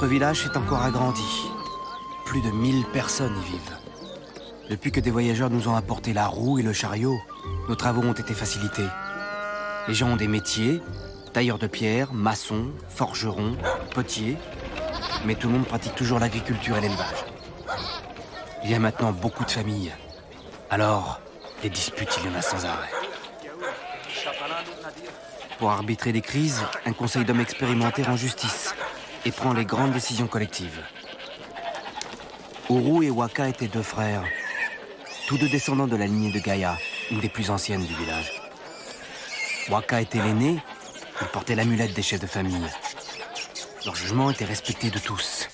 Notre village s'est encore agrandi. Plus de 1000 personnes y vivent. Depuis que des voyageurs nous ont apporté la roue et le chariot, nos travaux ont été facilités. Les gens ont des métiers, tailleurs de pierre, maçons, forgerons, potiers, mais tout le monde pratique toujours l'agriculture et l'élevage. Il y a maintenant beaucoup de familles. Alors, des disputes, il y en a sans arrêt. Pour arbitrer les crises, un conseil d'hommes expérimentés rend justice et prend les grandes décisions collectives. Uru et Waka étaient deux frères, tous deux descendants de la lignée de Gaïa, une des plus anciennes du village. Waka était l'aîné, il portait l'amulette des chefs de famille. Leur jugement était respecté de tous.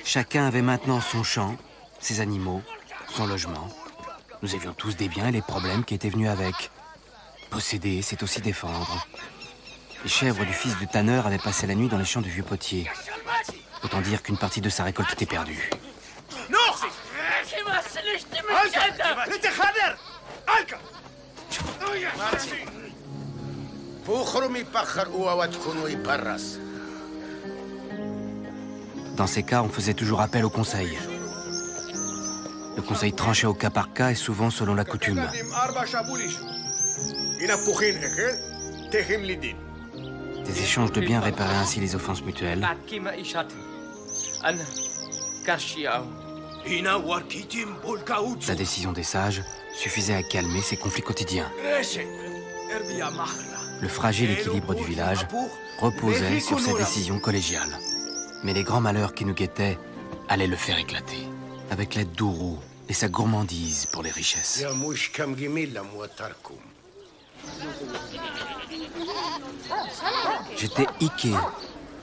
Chacun avait maintenant son champ, ses animaux, son logement. Nous avions tous des biens et les problèmes qui étaient venus avec. Posséder, c'est aussi défendre. Les chèvres du fils du tanneur avaient passé la nuit dans les champs du vieux potier. Autant dire qu'une partie de sa récolte était perdue. Dans ces cas, on faisait toujours appel au conseil. Le conseil tranchait au cas par cas et souvent selon la coutume. Des échanges de biens réparaient ainsi les offenses mutuelles. La décision des sages suffisait à calmer ces conflits quotidiens. Le fragile équilibre du village reposait sur ces décisions collégiales. Mais les grands malheurs qui nous guettaient allaient le faire éclater. Avec l'aide d'Uru et sa gourmandise pour les richesses. J'étais Ike,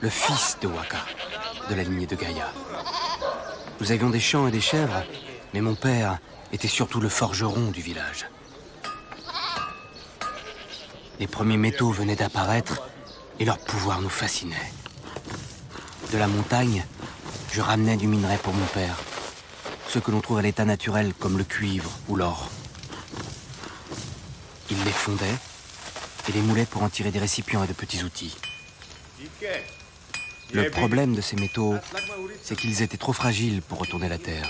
le fils de Waka, de la lignée de Gaïa. Nous avions des champs et des chèvres, mais mon père était surtout le forgeron du village. Les premiers métaux venaient d'apparaître et leur pouvoir nous fascinait. De la montagne, je ramenais du minerai pour mon père, ceux que l'on trouve à l'état naturel comme le cuivre ou l'or. Il les fondait et les moulait pour en tirer des récipients et de petits outils. Le problème de ces métaux, c'est qu'ils étaient trop fragiles pour retourner la terre.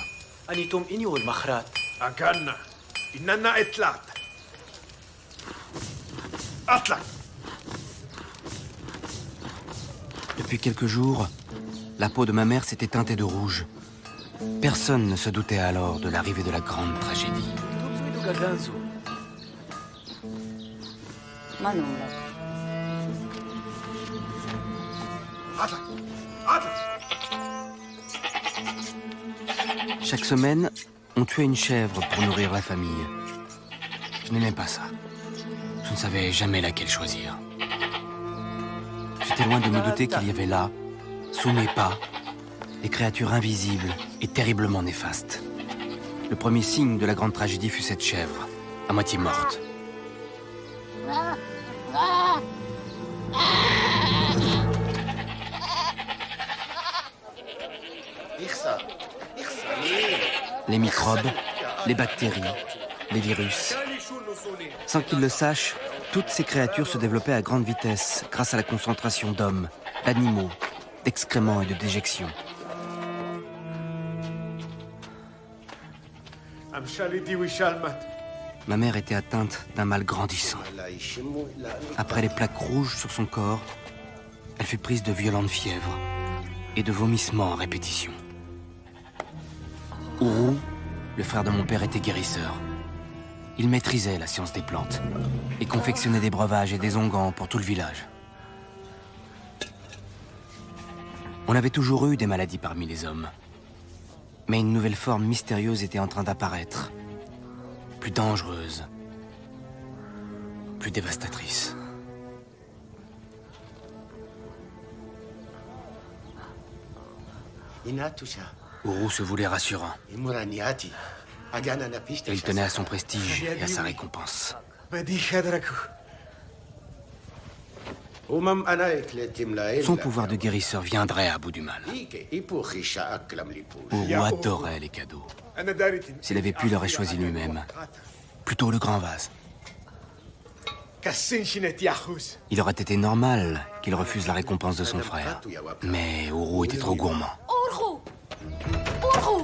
Depuis quelques jours, la peau de ma mère s'était teintée de rouge. Personne ne se doutait alors de l'arrivée de la grande tragédie. Chaque semaine, on tuait une chèvre pour nourrir la famille. Je n'aimais pas ça. Je ne savais jamais laquelle choisir. J'étais loin de me douter qu'il y avait là, sous mes pas, des créatures invisibles et terriblement néfastes. Le premier signe de la grande tragédie fut cette chèvre, à moitié morte. Les microbes, les bactéries, les virus. Sans qu'ils le sachent, toutes ces créatures se développaient à grande vitesse grâce à la concentration d'hommes, d'animaux, d'excréments et de déjections. Ma mère était atteinte d'un mal grandissant. Après les plaques rouges sur son corps, elle fut prise de violentes fièvres et de vomissements à répétition. Uru, le frère de mon père, était guérisseur. Il maîtrisait la science des plantes et confectionnait des breuvages et des onguents pour tout le village. On avait toujours eu des maladies parmi les hommes. Mais une nouvelle forme mystérieuse était en train d'apparaître. Plus dangereuse. Plus dévastatrice. Uru se voulait rassurant. Et il tenait à son prestige et à sa récompense. Son pouvoir de guérisseur viendrait à bout du mal. Uru adorait les cadeaux. S'il avait pu, il aurait choisi lui-même. Plutôt le grand vase. Il aurait été normal qu'il refuse la récompense de son frère. Mais Uru était trop gourmand. Uru! Uru!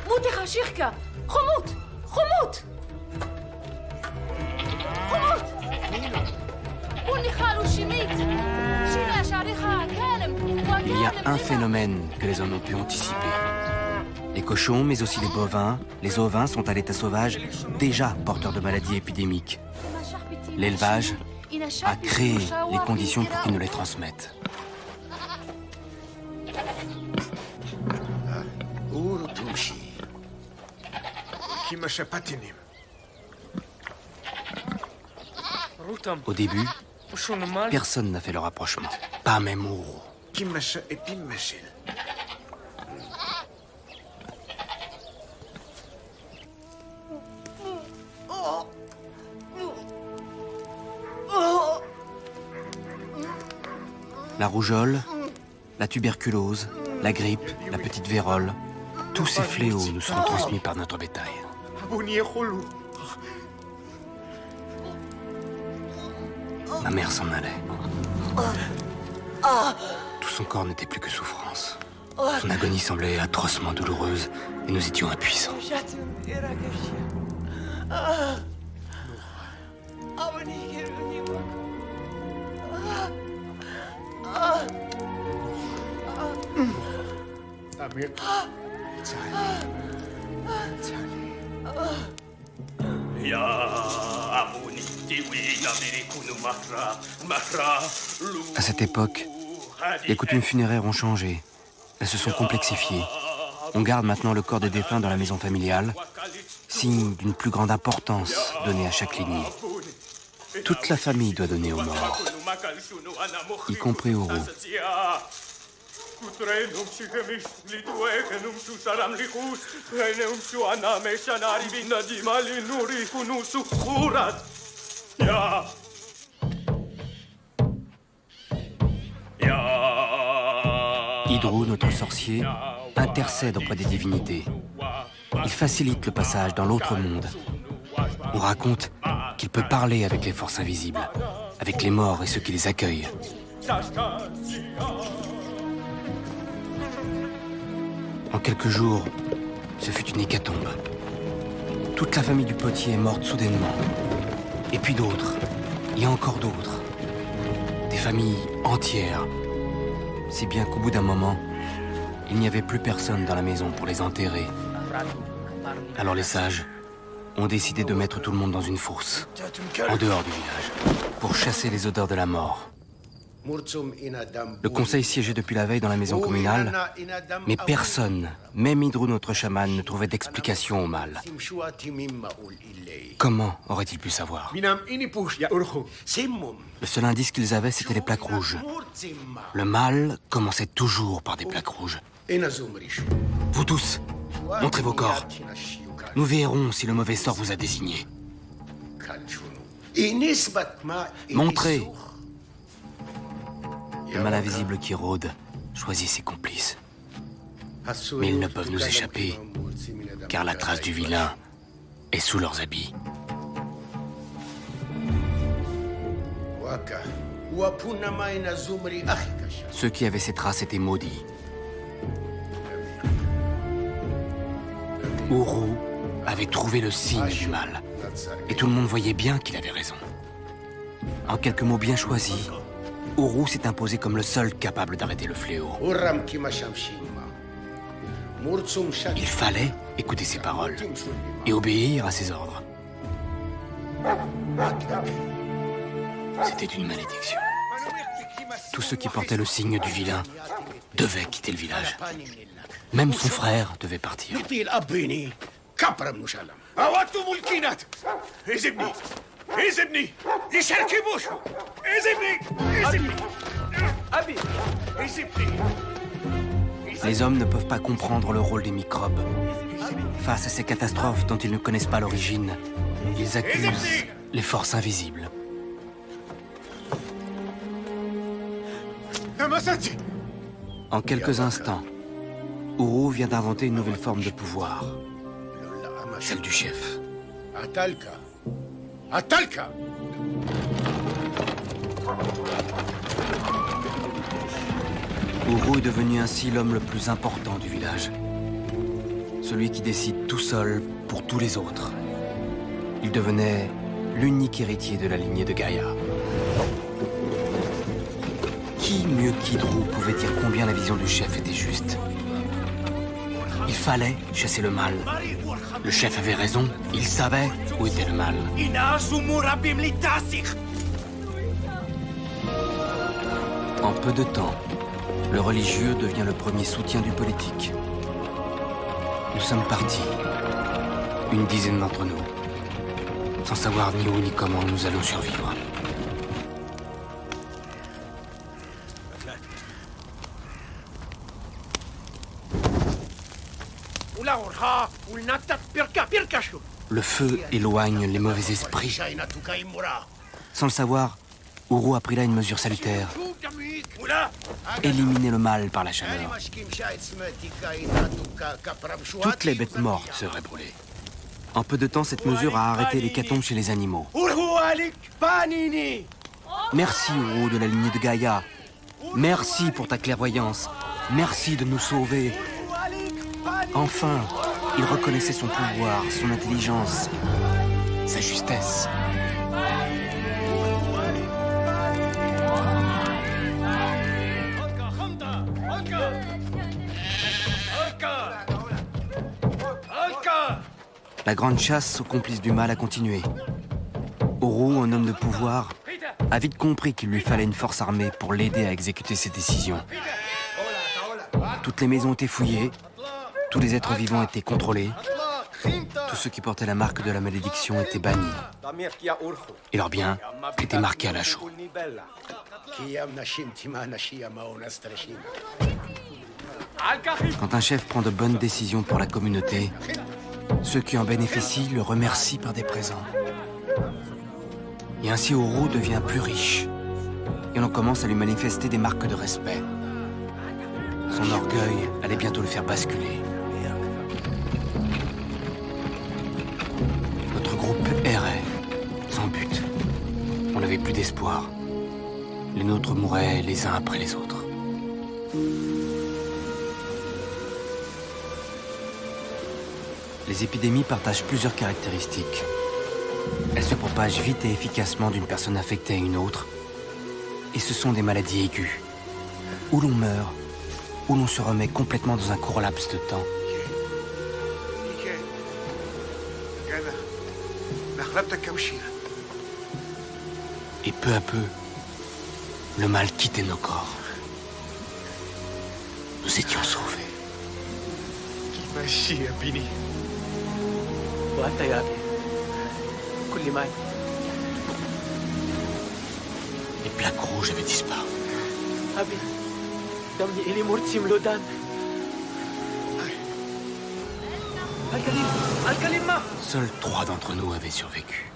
Mutera shirka! Khomut! Khomut! Khomut! Il y a un phénomène que les hommes ont pu anticiper. Les cochons, mais aussi les bovins, les ovins sont à l'état sauvage, déjà porteurs de maladies épidémiques. L'élevage a créé les conditions pour qu'ils ne les transmettent. Au début, personne n'a fait le rapprochement. Pas même Uru. La rougeole, la tuberculose, la grippe, la petite vérole, tous ces fléaux nous seront transmis par notre bétail. Ma mère s'en allait. Tout son corps n'était plus que souffrance. Son agonie semblait atrocement douloureuse et nous étions impuissants. À cette époque, les coutumes funéraires ont changé. Elles se sont complexifiées. On garde maintenant le corps des défunts dans la maison familiale, signe d'une plus grande importance donnée à chaque lignée. Toute la famille doit donner aux morts, y compris Uru. Hydro, notre sorcier, intercède auprès des divinités. Il facilite le passage dans l'autre monde. On raconte qu'il peut parler avec les forces invisibles, avec les morts et ceux qui les accueillent. En quelques jours, ce fut une hécatombe. Toute la famille du potier est morte soudainement. Et puis d'autres, et encore d'autres. Des familles entières. Si bien qu'au bout d'un moment, il n'y avait plus personne dans la maison pour les enterrer. Alors les sages ont décidé de mettre tout le monde dans une fosse, en dehors du village, pour chasser les odeurs de la mort. Le conseil siégeait depuis la veille dans la maison communale, mais personne, même Hydro, notre chaman, ne trouvait d'explication au mal. Comment aurait-il pu savoir? Le seul indice qu'ils avaient, c'était les plaques rouges. Le mal commençait toujours par des plaques rouges. Vous tous, montrez vos corps. Nous verrons si le mauvais sort vous a désigné. Montrez. Le mal invisible qui rôde choisit ses complices. Mais ils ne peuvent nous échapper, car la trace du vilain est sous leurs habits. Ceux qui avaient ces traces étaient maudits. Uru avait trouvé le signe du mal, et tout le monde voyait bien qu'il avait raison. En quelques mots bien choisis, Uru s'est imposé comme le seul capable d'arrêter le fléau. Il fallait écouter ses paroles et obéir à ses ordres. C'était une malédiction. Tous ceux qui portaient le signe du vilain devaient quitter le village. Même son frère devait partir. Les hommes ne peuvent pas comprendre le rôle des microbes. Face à ces catastrophes dont ils ne connaissent pas l'origine, ils accusent les forces invisibles. En quelques instants, Uru vient d'inventer une nouvelle forme de pouvoir, celle du chef. Uru est devenu ainsi l'homme le plus important du village. Celui qui décide tout seul pour tous les autres. Il devenait l'unique héritier de la lignée de Gaïa. Qui mieux qu'Hydrou pouvait dire combien la vision du chef était juste? Il fallait chasser le mal. Le chef avait raison, il savait où était le mal. En peu de temps, le religieux devient le premier soutien du politique. Nous sommes partis, une dizaine d'entre nous, sans savoir ni où ni comment nous allons survivre. Le feu éloigne les mauvais esprits. Sans le savoir, Uru a pris là une mesure salutaire. Éliminer le mal par la chaleur. Toutes les bêtes mortes seraient brûlées. En peu de temps, cette mesure a arrêté l'hécatombe chez les animaux. Merci, Uru de la lignée de Gaïa. Merci pour ta clairvoyance. Merci de nous sauver. Enfin, il reconnaissait son pouvoir, son intelligence, sa justesse. La grande chasse aux complices du mal a continué. Uru, un homme de pouvoir, a vite compris qu'il lui fallait une force armée pour l'aider à exécuter ses décisions. Toutes les maisons étaient fouillées, tous les êtres vivants étaient contrôlés, tous ceux qui portaient la marque de la malédiction étaient bannis. Et leurs biens étaient marqués à la chaux. Quand un chef prend de bonnes décisions pour la communauté, ceux qui en bénéficient le remercient par des présents. Et ainsi Uru devient plus riche. Et l'on commence à lui manifester des marques de respect. Son orgueil allait bientôt le faire basculer. Notre groupe errait, sans but. On n'avait plus d'espoir. Les nôtres mouraient les uns après les autres. Les épidémies partagent plusieurs caractéristiques. Elles se propagent vite et efficacement d'une personne affectée à une autre. Et ce sont des maladies aiguës, où l'on meurt, où l'on se remet complètement dans un court laps de temps. Et peu à peu, le mal quittait nos corps. Nous étions sauvés. Les plaques rouges avaient disparu. Seuls 3 d'entre nous avaient survécu.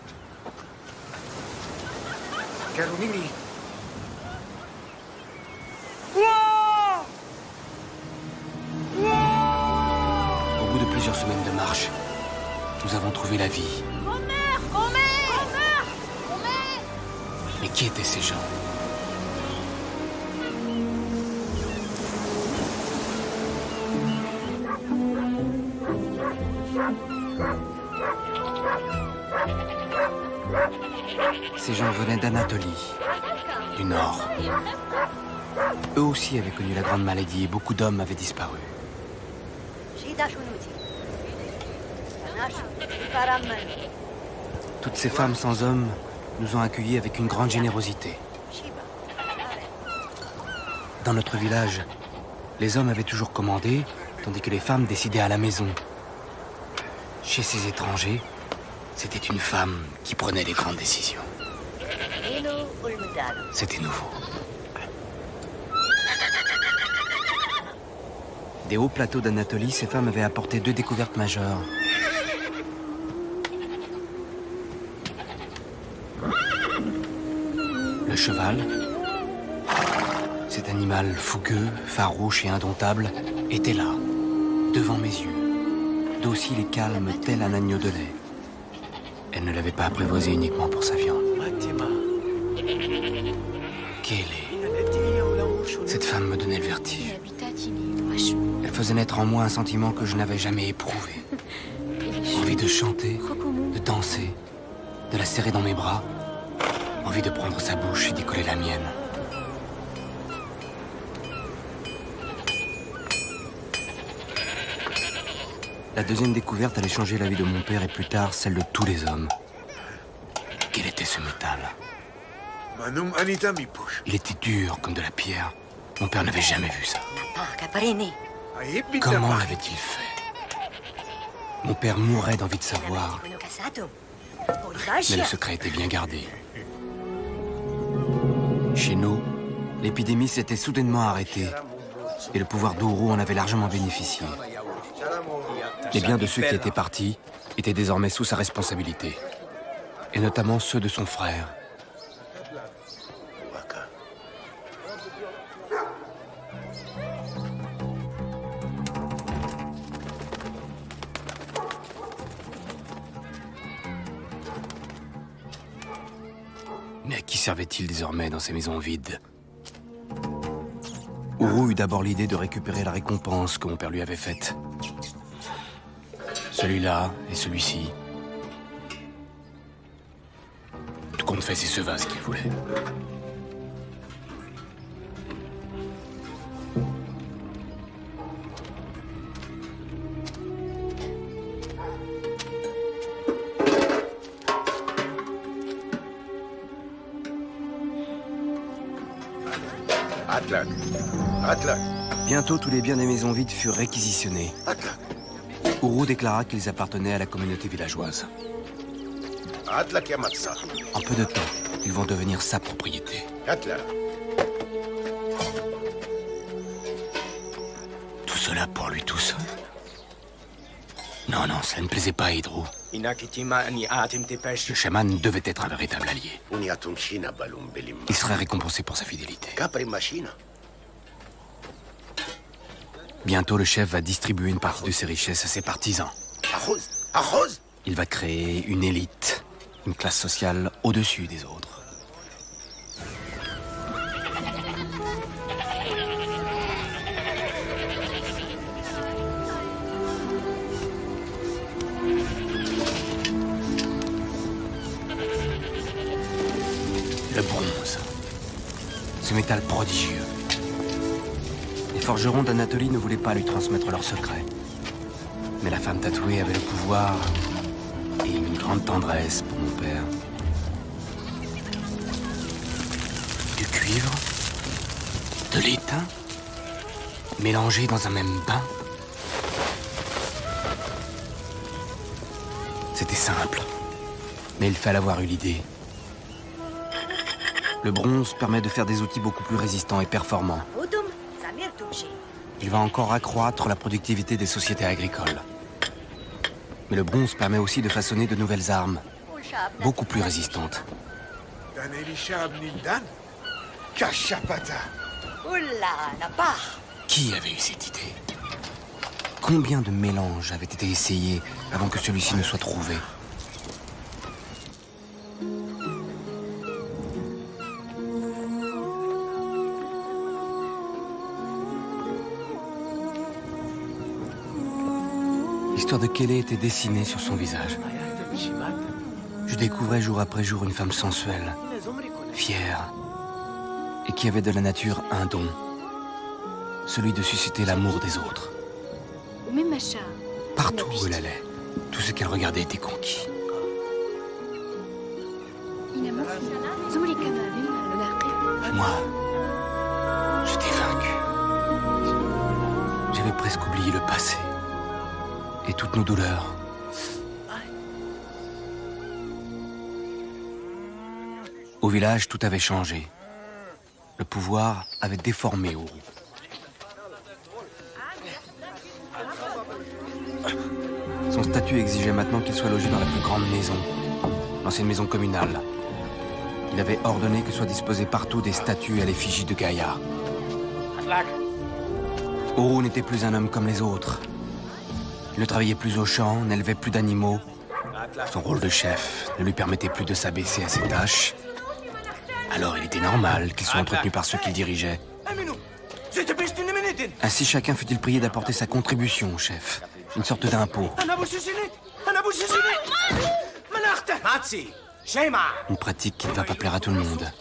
Au bout de plusieurs semaines de marche, nous avons trouvé la vie. Mais qui étaient ces gens? Ces gens venaient d'Anatolie, du Nord. Eux aussi avaient connu la grande maladie et beaucoup d'hommes avaient disparu. Toutes ces femmes sans hommes nous ont accueillis avec une grande générosité. Dans notre village, les hommes avaient toujours commandé, tandis que les femmes décidaient à la maison. Chez ces étrangers, c'était une femme qui prenait les grandes décisions. C'était nouveau. Des hauts plateaux d'Anatolie, ces femmes avaient apporté 2 découvertes majeures. Le cheval, cet animal fougueux, farouche et indomptable, était là, devant mes yeux, docile et calme tel un agneau de lait. Elle ne l'avait pas apprivoisé uniquement pour sa viande. Cette femme me donnait le vertige. Elle faisait naître en moi un sentiment que je n'avais jamais éprouvé. Envie de chanter, de danser, de la serrer dans mes bras. Envie de prendre sa bouche et d'y coller la mienne. La deuxième découverte allait changer la vie de mon père et plus tard celle de tous les hommes. Quel était ce métal? Il était dur comme de la pierre. Mon père n'avait jamais vu ça. Comment l'avait-il fait? Mon père mourait d'envie de savoir. Mais le secret était bien gardé. Chez nous, l'épidémie s'était soudainement arrêtée et le pouvoir d'Uru en avait largement bénéficié. Les biens de ceux qui étaient partis étaient désormais sous sa responsabilité, et notamment ceux de son frère. Mais à qui servait-il désormais dans ces maisons vides? Uru eut d'abord l'idée de récupérer la récompense que mon père lui avait faite. Celui-là et celui-ci. Tout compte fait, c'est ce vase qu'il voulait. Bientôt, tous les biens des maisons vides furent réquisitionnés. Uru déclara qu'ils appartenaient à la communauté villageoise. En peu de temps, ils vont devenir sa propriété. Tout cela pour lui tout seul? Non, non, cela ne plaisait pas à Hydro. Le chaman devait être un véritable allié. Il serait récompensé pour sa fidélité. Bientôt, le chef va distribuer une partie de ses richesses à ses partisans. Il va créer une élite, une classe sociale au-dessus des autres. Le bronze. Ce métal prodigieux. Les forgerons d'Anatolie ne voulaient pas lui transmettre leurs secrets. Mais la femme tatouée avait le pouvoir et une grande tendresse pour mon père. Du cuivre, de l'étain, mélangés dans un même bain. C'était simple, mais il fallait avoir eu l'idée. Le bronze permet de faire des outils beaucoup plus résistants et performants. Il va encore accroître la productivité des sociétés agricoles. Mais le bronze permet aussi de façonner de nouvelles armes, beaucoup plus résistantes. Qui avait eu cette idée? Combien de mélanges avaient été essayés avant que celui-ci ne soit trouvé? L'histoire de Kelly était dessinée sur son visage. Je découvrais jour après jour une femme sensuelle, fière, et qui avait de la nature un don, celui de susciter l'amour des autres. Partout où elle allait, tout ce qu'elle regardait était conquis. Moi, j'étais vaincu. J'avais presque oublié le passé. Et toutes nos douleurs. Au village, tout avait changé. Le pouvoir avait déformé Uru. Son statut exigeait maintenant qu'il soit logé dans la plus grande maison, l'ancienne maison communale. Il avait ordonné que soient disposées partout des statues à l'effigie de Gaïa. Uru n'était plus un homme comme les autres. Il ne travaillait plus au champ, n'élevait plus d'animaux. Son rôle de chef ne lui permettait plus de s'abaisser à ses tâches. Alors il était normal qu'il soit entretenu par ceux qu'il dirigeait. Ainsi chacun fut-il prié d'apporter sa contribution au chef, une sorte d'impôt. Une pratique qui ne va pas plaire à tout le monde.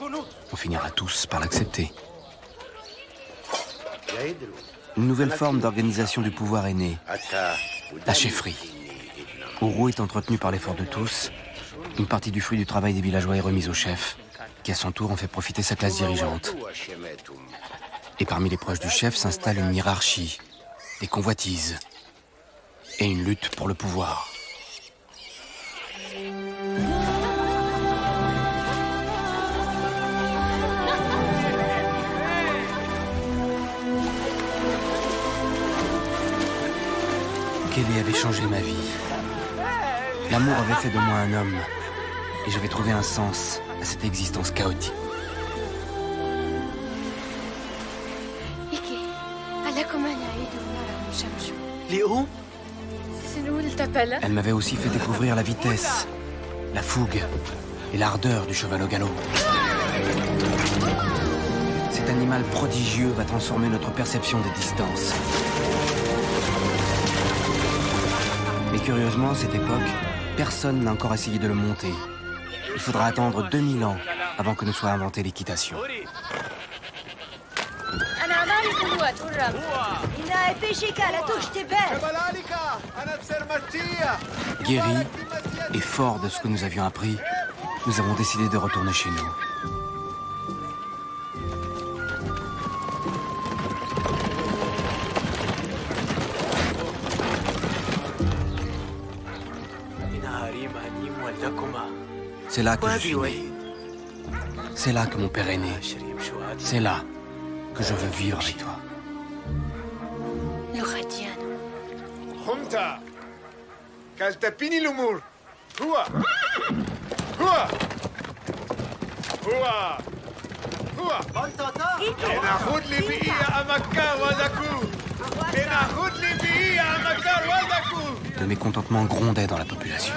On finira tous par l'accepter. Une nouvelle forme d'organisation du pouvoir est née, la chefferie. Ourou est entretenu par l'effort de tous. Une partie du fruit du travail des villageois est remise au chef, qui à son tour en fait profiter sa classe dirigeante. Et parmi les proches du chef s'installe une hiérarchie, des convoitises et une lutte pour le pouvoir. Kelly avait changé ma vie. L'amour avait fait de moi un homme, et j'avais trouvé un sens à cette existence chaotique. Léo? Elle m'avait aussi fait découvrir la vitesse, la fougue et l'ardeur du cheval au galop. Cet animal prodigieux va transformer notre perception des distances. Mais curieusement, à cette époque, personne n'a encore essayé de le monter. Il faudra attendre 2000 ans avant que ne soit inventée l'équitation. Guéris et forts de ce que nous avions appris, nous avons décidé de retourner chez nous. C'est là que je suis né. C'est là que mon père est né. C'est là que je veux vivre avec toi. Junta, kaltapini l'umur. Hua, hua, hua, hua. Enahud libiya amakar wadaku. Enahud libiya amakar wadaku. Le mécontentement grondait dans la population.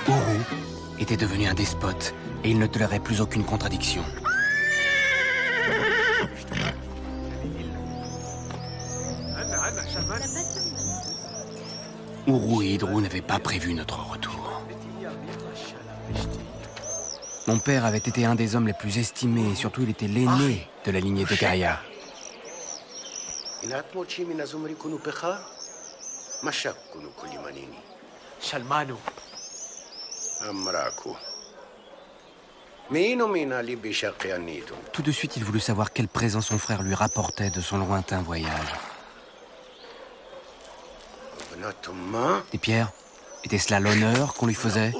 Ourou était devenu un despote et il ne tolérait plus aucune contradiction. Ourou et Hydrou n'avaient pas prévu notre retour. Mon père avait été un des hommes les plus estimés et surtout il était l'aîné de la lignée de Gaïa. Shalmanu. Tout de suite, il voulut savoir quel présent son frère lui rapportait de son lointain voyage. Des pierres? Était cela l'honneur qu'on lui faisait?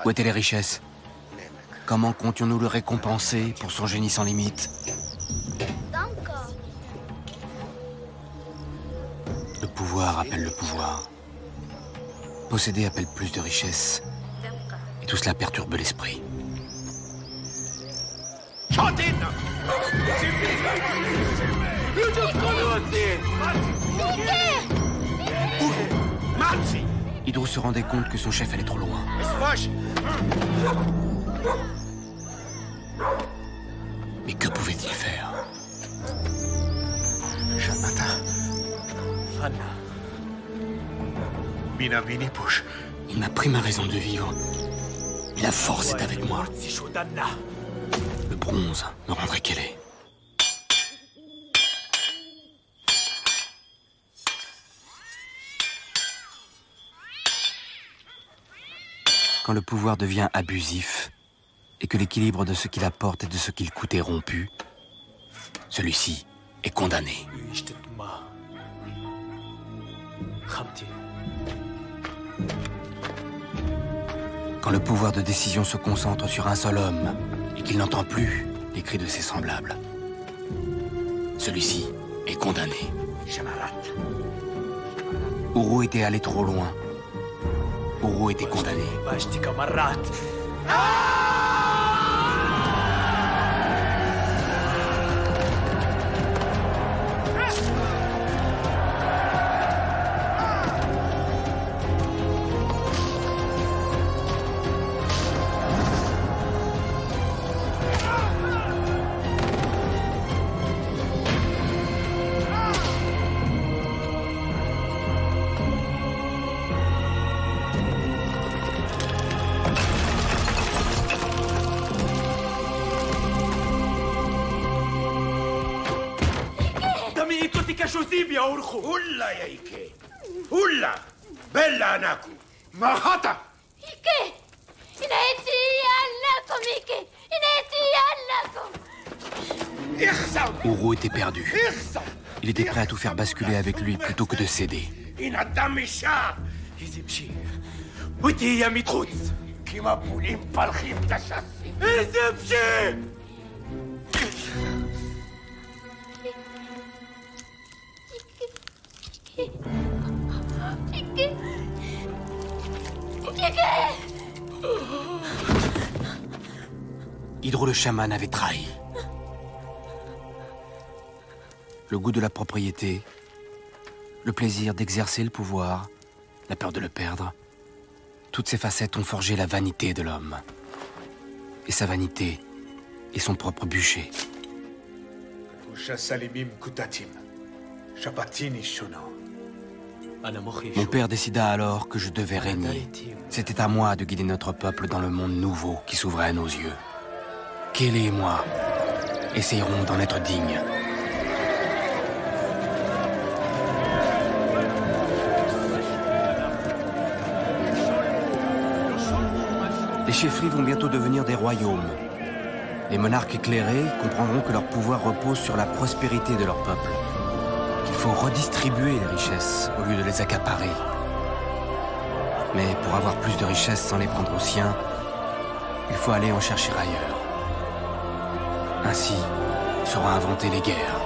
Où étaient les richesses? Comment comptions-nous le récompenser pour son génie sans limite? Le pouvoir appelle le pouvoir. Posséder appelle plus de richesses. Et tout cela perturbe l'esprit. Hydrou se rendait compte que son chef allait trop loin. Mais que pouvait-il faire? Il m'a pris ma raison de vivre. Et la force est avec moi. Le bronze me rendrait qu'elle est. Quand le pouvoir devient abusif et que l'équilibre de ce qu'il apporte et de ce qu'il coûte est rompu, celui-ci est condamné. Quand le pouvoir de décision se concentre sur un seul homme et qu'il n'entend plus les cris de ses semblables, celui-ci est condamné. Ourou était allé trop loin. Ourou était condamné. شوزيب يا أورخو. Ulla يايكي. Ulla. Bella anaku. Mahata. إيكي إنتي لكم إيكي إنتي لكم. Uro était perdu. Il était prêt à tout faire basculer avec lui plutôt que de céder. يزبشي وتي يا ميتروت كيما بولين بالخيم تشاسي. يزبشي. Hydro le chaman avait trahi. Le goût de la propriété, le plaisir d'exercer le pouvoir, la peur de le perdre, toutes ces facettes ont forgé la vanité de l'homme. Et sa vanité est son propre bûcher. Mon père décida alors que je devais régner. C'était à moi de guider notre peuple dans le monde nouveau qui s'ouvrait à nos yeux. Kelly et moi essayerons d'en être dignes. Les chefferies vont bientôt devenir des royaumes. Les monarques éclairés comprendront que leur pouvoir repose sur la prospérité de leur peuple. Qu'il faut redistribuer les richesses au lieu de les accaparer. Mais pour avoir plus de richesses sans les prendre aux siens, il faut aller en chercher ailleurs. Ainsi seront inventées les guerres.